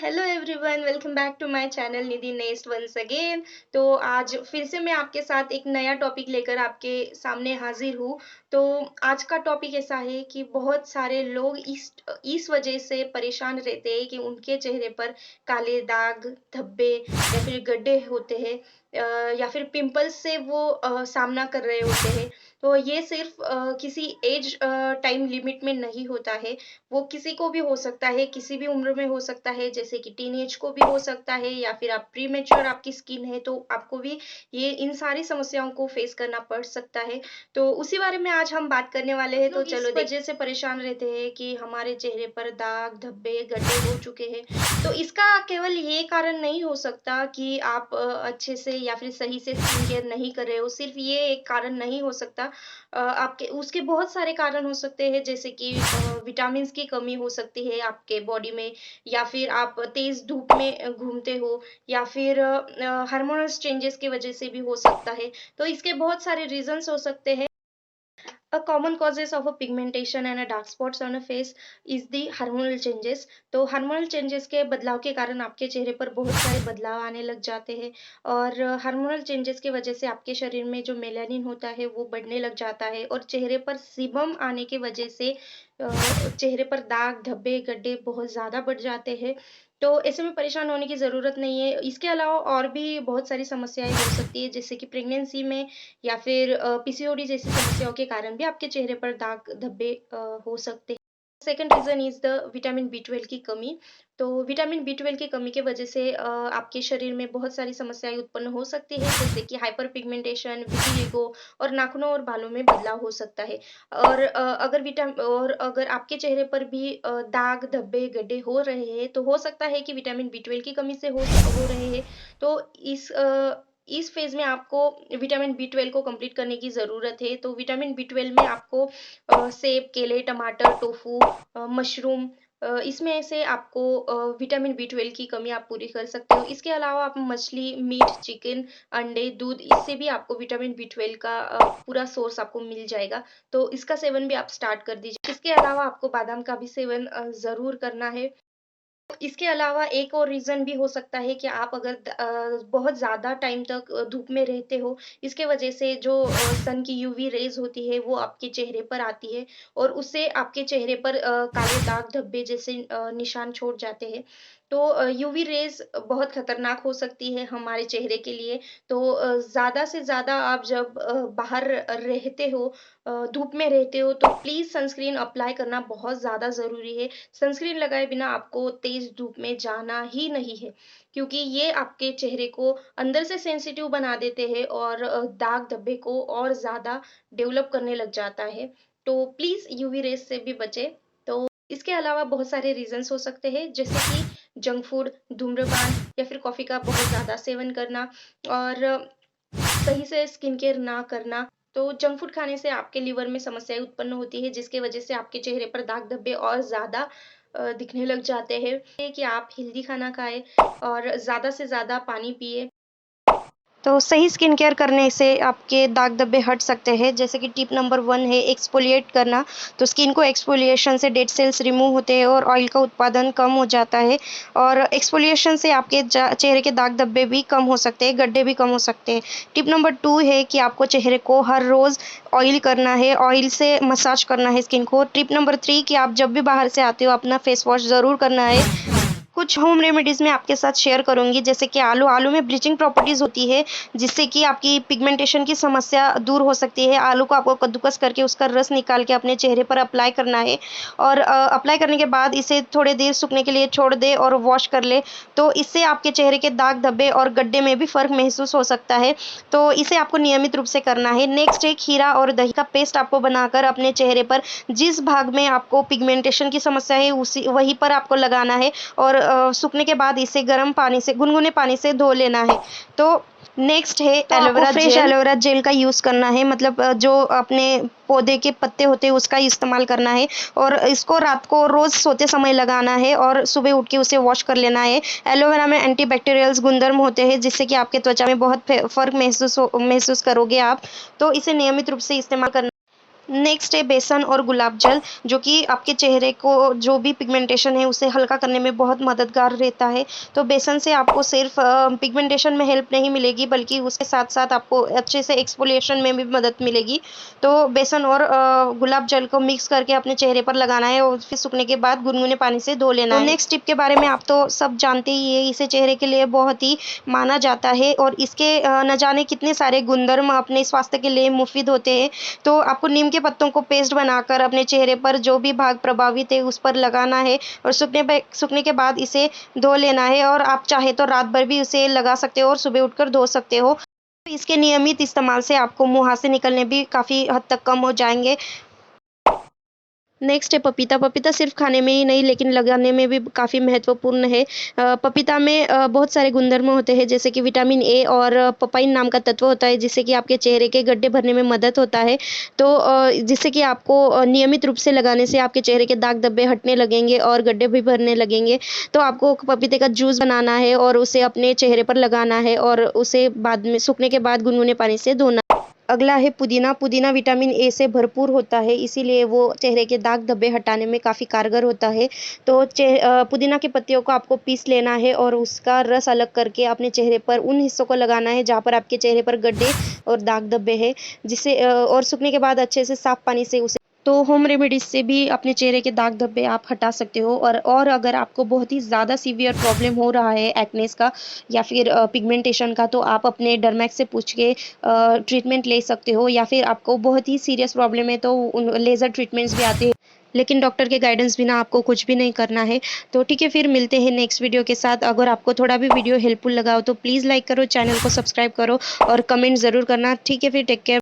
Hello everyone, welcome back to my channel Nidhi nest once again. तो आज फिर से मैं आपके साथ एक नया टॉपिक लेकर आपके सामने हाजिर हूँ। तो आज का टॉपिक ऐसा है कि बहुत सारे लोग इस वजह से परेशान रहते हैं कि उनके चेहरे पर काले दाग, धब्बे या फिर गड्ढे होते हैं, या फिर पिंपल्स से वो सामना कर रहे होते हैं। तो ये सिर्फ किसी एज टाइम लिमिट में नहीं होता है। वो किसी को भी हो सकता है, किसी भी उम्र में हो सकता है, जैसे कि टीनेज को भी हो सकता है, या फिर आप प्रीमेच्योर आपकी स्किन है तो आपको भी ये इन सारी समस्याओं को फेस करना पड़ सकता है। तो उसी बारे में आज हम बात करने वाले हैं। तो लोग चलो इस वजह से परेशान रहते हैं कि हमारे चेहरे पर दाग, धब्बे, गड्ढे हो चुके हैं। तो इसका केवल ये कारण नहीं हो सकता कि आप अच्छे से या फिर सही से स्किन केयर नहीं कर रहे हो। सिर्फ ये एक कारण नहीं हो सकता। आपके उसके बहुत सारे कारण हो सकते हैं, जैसे कि विटामिन्स की कमी हो सकती है आपके बॉडी में, या फिर आप तेज धूप में घूमते हो, या फिर हार्मोनल चेंजेस की वजह से भी हो सकता है। तो इसके बहुत सारे रीजंस हो सकते हैं। A common causes of a pigmentation and a dark spots on a face is the hormonal changes। तो हार्मोनल चेंजेस के बदलाव के कारण आपके चेहरे पर बहुत सारे बदलाव आने लग जाते हैं, और हार्मोनल चेंजेस की वजह से आपके शरीर में जो मेलानिन होता है वो बढ़ने लग जाता है, और चेहरे पर सीबम आने की वजह से चेहरे पर दाग, धब्बे, गड्ढे बहुत ज़्यादा बढ़ जाते हैं। तो ऐसे में परेशान होने की ज़रूरत नहीं है। इसके अलावा और भी बहुत सारी समस्याएँ हो सकती है, जैसे कि प्रेगनेंसी में या फिर पीसीओडी जैसी समस्याओं के कारण भी आपके चेहरे पर दाग धब्बे हो सकते हैं। Second reason is the vitamin B 12 की कमी। तो विटामिन बी 12 की कमी की वजह से आपके शरीर में बहुत सारी समस्याएँ उत्पन्न हो सकती है, जैसे कि हाइपर पिगमेंटेशन, विटिलिगो, और नाखूनों और बालों में बदलाव हो सकता है। और अगर आपके चेहरे पर भी दाग, धब्बे, गड्ढे हो रहे हैं, तो हो सकता है कि विटामिन बी 12 की कमी से हो रहे हैं। तो इस फ़ेज़ में आपको विटामिन बी 12 को कंप्लीट करने की ज़रूरत है। तो विटामिन बी 12 में आपको सेब, केले, टमाटर, टोफू, मशरूम, इसमें से आपको विटामिन बी 12 की कमी आप पूरी कर सकते हो। इसके अलावा आप मछली, मीट, चिकन, अंडे, दूध, इससे भी आपको विटामिन बी 12 का पूरा सोर्स आपको मिल जाएगा। तो इसका सेवन भी आप स्टार्ट कर दीजिए। इसके अलावा आपको बादाम का भी सेवन ज़रूर करना है। इसके अलावा एक और रीज़न भी हो सकता है कि आप अगर बहुत ज़्यादा टाइम तक धूप में रहते हो, इसके वजह से जो सन की यूवी रेज़ होती है, वो आपके चेहरे पर आती है, और उससे आपके चेहरे पर काले दाग, धब्बे जैसे निशान छोड़ जाते हैं। तो यूवी रेज़ बहुत खतरनाक हो सकती है हमारे चेहरे के लिए। तो ज़्यादा से ज़्यादा आप जब बाहर रहते हो, धूप में रहते हो, तो प्लीज़ सनस्क्रीन अप्लाई करना बहुत ज़्यादा ज़रूरी है। सनस्क्रीन लगाए बिना आपको तेज़ धूप में जाना ही नहीं है, क्योंकि ये आपके चेहरे को अंदर से सेंसिटिव बना देते हैं, और दाग धब्बे को और ज़्यादा डेवलप करने लग जाता है। तो प्लीज़ यूवी रेज़ से भी बचें। तो इसके अलावा बहुत सारे रीज़न्स हो सकते हैं, जैसे कि जंक फूड, धूम्रपान, या फिर कॉफ़ी का बहुत ज़्यादा सेवन करना, और सही से स्किन केयर ना करना। तो जंक फूड खाने से आपके लिवर में समस्याएँ उत्पन्न होती है, जिसकी वजह से आपके चेहरे पर दाग धब्बे और ज़्यादा दिखने लग जाते हैं। ये कि आप हेल्दी खाना खाएँ और ज़्यादा से ज़्यादा पानी पिएँ। तो सही स्किन केयर करने से आपके दाग धब्बे हट सकते हैं, जैसे कि टिप नंबर 1 है एक्सफोलिएट करना। तो स्किन को एक्सफोलिएशन से डेड सेल्स रिमूव होते हैं और ऑयल का उत्पादन कम हो जाता है, और एक्सफोलिएशन से आपके चेहरे के दाग धब्बे भी कम हो सकते हैं, गड्ढे भी कम हो सकते हैं। टिप नंबर 2 है कि आपको चेहरे को हर रोज़ ऑयल करना है, ऑयल से मसाज करना है स्किन को। टिप नंबर 3 कि आप जब भी बाहर से आते हो अपना फेस वॉश ज़रूर करना है। कुछ होम रेमेडीज़ मैं आपके साथ शेयर करूँगी, जैसे कि आलू में ब्लीचिंग प्रॉपर्टीज़ होती है, जिससे कि आपकी पिगमेंटेशन की समस्या दूर हो सकती है। आलू को आपको कद्दूकस करके उसका रस निकाल के अपने चेहरे पर अप्लाई करना है, और अप्लाई करने के बाद इसे थोड़े देर सूखने के लिए छोड़ दें और वॉश कर लें। तो इससे आपके चेहरे के दाग धब्बे और गड्ढे में भी फ़र्क महसूस हो सकता है। तो इसे आपको नियमित रूप से करना है। नेक्स्ट है खीरा और दही का पेस्ट आपको बनाकर अपने चेहरे पर जिस भाग में आपको पिगमेंटेशन की समस्या है उसी वहीं पर आपको लगाना है, और सूखने के बाद इसे गर्म पानी से, गुनगुने पानी से धो लेना है। तो नेक्स्ट है तो aloe vera gel. Fresh aloe vera gel का यूज़ करना है, मतलब जो अपने पौधे के पत्ते होते हैं उसका इस्तेमाल करना है, और इसको रात को रोज़ सोते समय लगाना है, और सुबह उठ के उसे वॉश कर लेना है। एलोवेरा में एंटीबैक्टीरियल्स गुणधर्म होते हैं, जिससे कि आपके त्वचा में बहुत फ़र्क महसूस करोगे आप। तो इसे नियमित रूप से इस्तेमाल करना। नेक्स्ट है बेसन और गुलाब जल, जो कि आपके चेहरे को जो भी पिगमेंटेशन है उसे हल्का करने में बहुत मददगार रहता है। तो बेसन से आपको सिर्फ पिगमेंटेशन में हेल्प नहीं मिलेगी, बल्कि उसके साथ-साथ आपको अच्छे से एक्सफोलिएशन में भी मदद मिलेगी। तो बेसन और गुलाब जल को मिक्स करके अपने चेहरे पर लगाना है और फिर सूखने के बाद गुनगुने पानी से धो लेना है। तो नेक्स्ट टिप के बारे में आप तो सब जानते ही हैं, इसे चेहरे के लिए बहुत ही माना जाता है और इसके न जाने कितने सारे गुणधर्म अपने स्वास्थ्य के लिए मुफ़ीद होते हैं। तो आपको नीम के पत्तों को पेस्ट बनाकर अपने चेहरे पर जो भी भाग प्रभावित है उस पर लगाना है और सूखने के बाद इसे धो लेना है और आप चाहे तो रात भर भी उसे लगा सकते हो और सुबह उठकर धो सकते हो। इसके नियमित इस्तेमाल से आपको मुहासे निकलने भी काफ़ी हद तक कम हो जाएँगे। नेक्स्ट है पपीता। पपीता सिर्फ खाने में ही नहीं लेकिन लगाने में भी काफ़ी महत्वपूर्ण है। पपीता में बहुत सारे गुणधर्म होते हैं, जैसे कि विटामिन ए और पपाइन नाम का तत्व होता है, जिससे कि आपके चेहरे के गड्ढे भरने में मदद होता है। तो जिससे कि आपको नियमित रूप से लगाने से आपके चेहरे के दाग धब्बे हटने लगेंगे और गड्ढे भी भरने लगेंगे। तो आपको पपीते का जूस बनाना है और उसे अपने चेहरे पर लगाना है और उसे बाद में सूखने के बाद गुनगुने पानी से धोना। अगला है पुदीना। पुदीना विटामिन ए से भरपूर होता है, इसीलिए वो चेहरे के दाग धब्बे हटाने में काफ़ी कारगर होता है। तो पुदीना की पत्तियों को आपको पीस लेना है और उसका रस अलग करके अपने चेहरे पर उन हिस्सों को लगाना है जहाँ पर आपके चेहरे पर गड्ढे और दाग धब्बे हैं, जिससे और सूखने के बाद अच्छे से साफ पानी से उसे तो होम रेमेडीज़ से भी अपने चेहरे के दाग धब्बे आप हटा सकते हो। और अगर आपको बहुत ही ज़्यादा सीवियर प्रॉब्लम हो रहा है एक्नेस का या फिर पिगमेंटेशन का, तो आप अपने डर्मैक्स से पूछ के ट्रीटमेंट ले सकते हो, या फिर आपको बहुत ही सीरियस प्रॉब्लम है तो उन लेज़र ट्रीटमेंट्स भी आते हैं। लेकिन डॉक्टर के गाइडेंस बिना आपको कुछ भी नहीं करना है। तो ठीक है, फिर मिलते हैं नेक्स्ट वीडियो के साथ। अगर आपको थोड़ा भी वीडियो हेल्पफुल लगा हो तो प्लीज़ लाइक करो, चैनल को सब्सक्राइब करो और कमेंट ज़रूर करना। ठीक है, फिर टेक केयर।